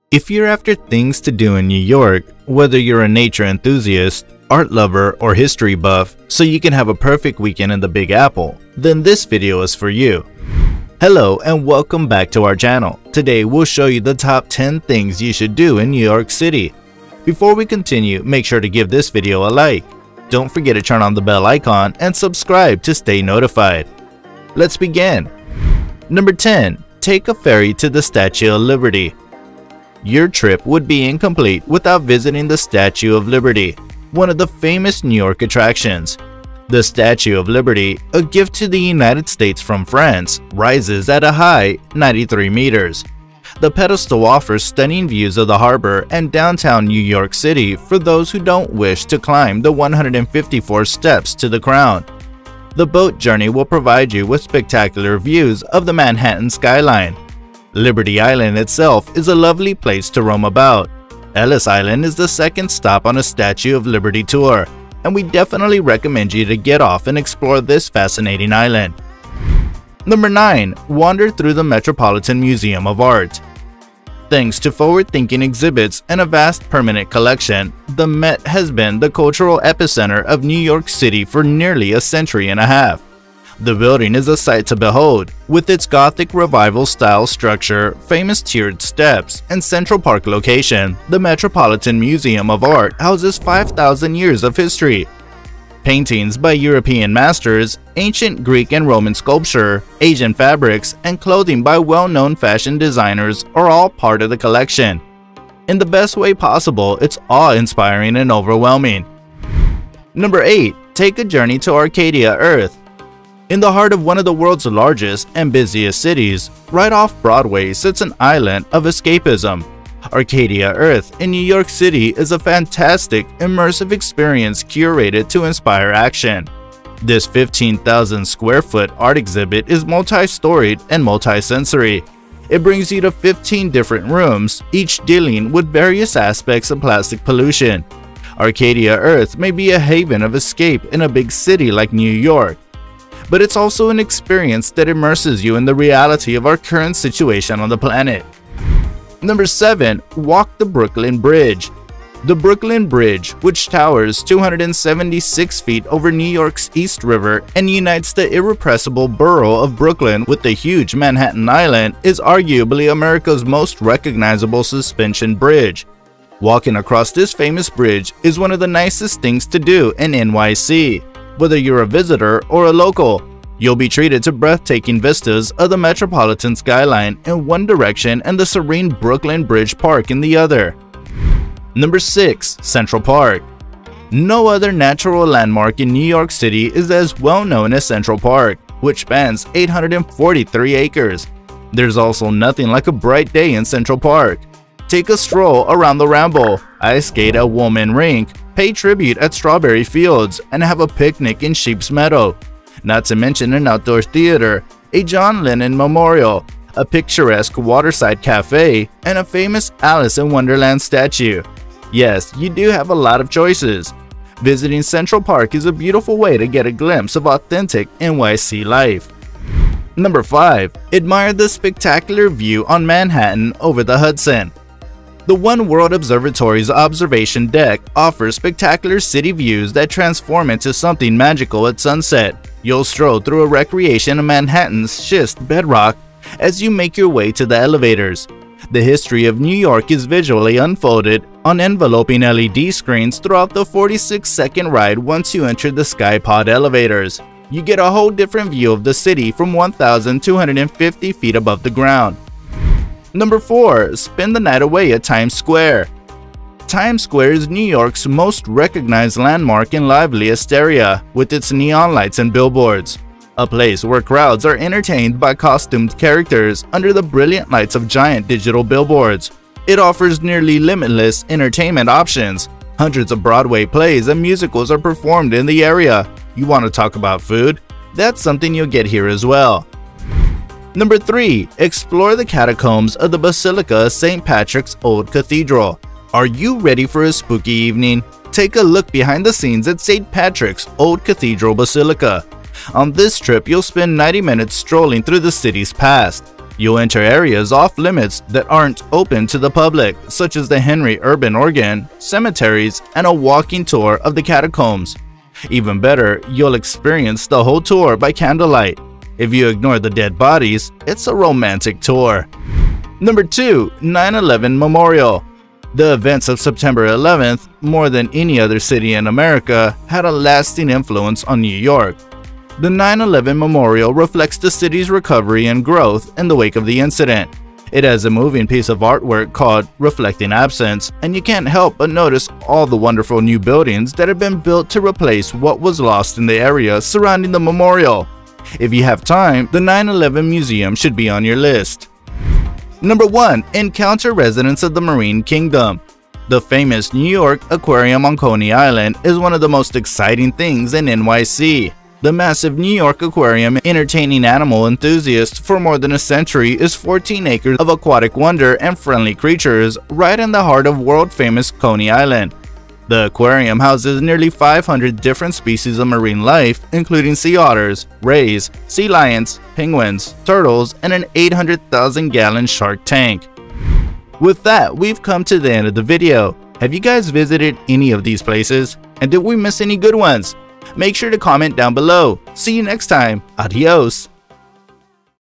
If you're after things to do in New York, whether you're a nature enthusiast, art lover, or history buff, so you can have a perfect weekend in the Big Apple, then this video is for you. Hello and welcome back to our channel. Today we'll show you the top 10 things you should do in New York City. Before we continue, make sure to give this video a like. Don't forget to turn on the bell icon and subscribe to stay notified. Let's begin. Number 10. Take a ferry to the Statue of Liberty. Your trip would be incomplete without visiting the Statue of Liberty, one of the famous New York attractions. The Statue of Liberty, a gift to the United States from France, rises at a high 93 meters. The pedestal offers stunning views of the harbor and downtown New York City for those who don't wish to climb the 154 steps to the crown. The boat journey will provide you with spectacular views of the Manhattan skyline. Liberty Island itself is a lovely place to roam about. Ellis Island is the second stop on a Statue of Liberty tour, and we definitely recommend you to get off and explore this fascinating island. Number 9. Wander through the Metropolitan Museum of Art. Thanks to forward-thinking exhibits and a vast permanent collection, the Met has been the cultural epicenter of New York City for nearly a century and a half. The building is a sight to behold, with its Gothic Revival-style structure, famous tiered steps, and Central Park location. The Metropolitan Museum of Art houses 5,000 years of history. Paintings by European masters, ancient Greek and Roman sculpture, Asian fabrics, and clothing by well-known fashion designers are all part of the collection. In the best way possible, it's awe-inspiring and overwhelming. Number 8. Take a journey to Arcadia Earth. In the heart of one of the world's largest and busiest cities, right off Broadway sits an island of escapism. Arcadia Earth in New York City is a fantastic, immersive experience curated to inspire action. This 15,000 square foot art exhibit is multi-storied and multi-sensory. It brings you to 15 different rooms, each dealing with various aspects of plastic pollution. Arcadia Earth may be a haven of escape in a big city like New York, but it's also an experience that immerses you in the reality of our current situation on the planet. Number 7. Walk the Brooklyn Bridge. The Brooklyn Bridge, which towers 276 feet over New York's East River and unites the irrepressible borough of Brooklyn with the huge Manhattan Island, is arguably America's most recognizable suspension bridge. Walking across this famous bridge is one of the nicest things to do in NYC. Whether you're a visitor or a local, you'll be treated to breathtaking vistas of the metropolitan skyline in one direction and the serene Brooklyn Bridge Park in the other. Number 6. Central Park. No other natural landmark in New York City is as well known as Central Park, which spans 843 acres. There's also nothing like a bright day in Central Park. Take a stroll around the Ramble, ice skate at Woolman Rink, pay tribute at Strawberry Fields, and have a picnic in Sheep's Meadow. Not to mention an outdoor theater, a John Lennon memorial, a picturesque waterside cafe, and a famous Alice in Wonderland statue. Yes, you do have a lot of choices. Visiting Central Park is a beautiful way to get a glimpse of authentic NYC life. Number 5. Admire the spectacular view on Manhattan over the Hudson. The One World Observatory's observation deck offers spectacular city views that transform into something magical at sunset. You'll stroll through a recreation of Manhattan's schist bedrock as you make your way to the elevators. The history of New York is visually unfolded on enveloping LED screens throughout the 46-second ride once you enter the Skypod elevators. You get a whole different view of the city from 1,250 feet above the ground. Number 4. Spend the night away at Times Square. Times Square is New York's most recognized landmark and liveliest area, with its neon lights and billboards. A place where crowds are entertained by costumed characters under the brilliant lights of giant digital billboards. It offers nearly limitless entertainment options. Hundreds of Broadway plays and musicals are performed in the area. You want to talk about food? That's something you'll get here as well. Number 3. Explore the catacombs of the Basilica of St. Patrick's Old Cathedral. Are you ready for a spooky evening? Take a look behind the scenes at St. Patrick's Old Cathedral Basilica. On this trip, you'll spend 90 minutes strolling through the city's past. You'll enter areas off limits that aren't open to the public, such as the Henry Urban Organ, cemeteries, and a walking tour of the catacombs. Even better, you'll experience the whole tour by candlelight. If you ignore the dead bodies, it's a romantic tour. Number 2. 9/11 Memorial. The events of September 11th, more than any other city in America, had a lasting influence on New York. The 9/11 Memorial reflects the city's recovery and growth in the wake of the incident. It has a moving piece of artwork called Reflecting Absence, and you can't help but notice all the wonderful new buildings that have been built to replace what was lost in the area surrounding the memorial. If you have time, the 9/11 Museum should be on your list. Number 1. Encounter residents of the Marine Kingdom. The famous New York Aquarium on Coney Island is one of the most exciting things in NYC. The massive New York Aquarium, entertaining animal enthusiasts for more than a century, is 14 acres of aquatic wonder and friendly creatures right in the heart of world-famous Coney Island. The aquarium houses nearly 500 different species of marine life, including sea otters, rays, sea lions, penguins, turtles, and an 800,000-gallon shark tank. With that, we've come to the end of the video. Have you guys visited any of these places? And did we miss any good ones? Make sure to comment down below. See you next time. Adios.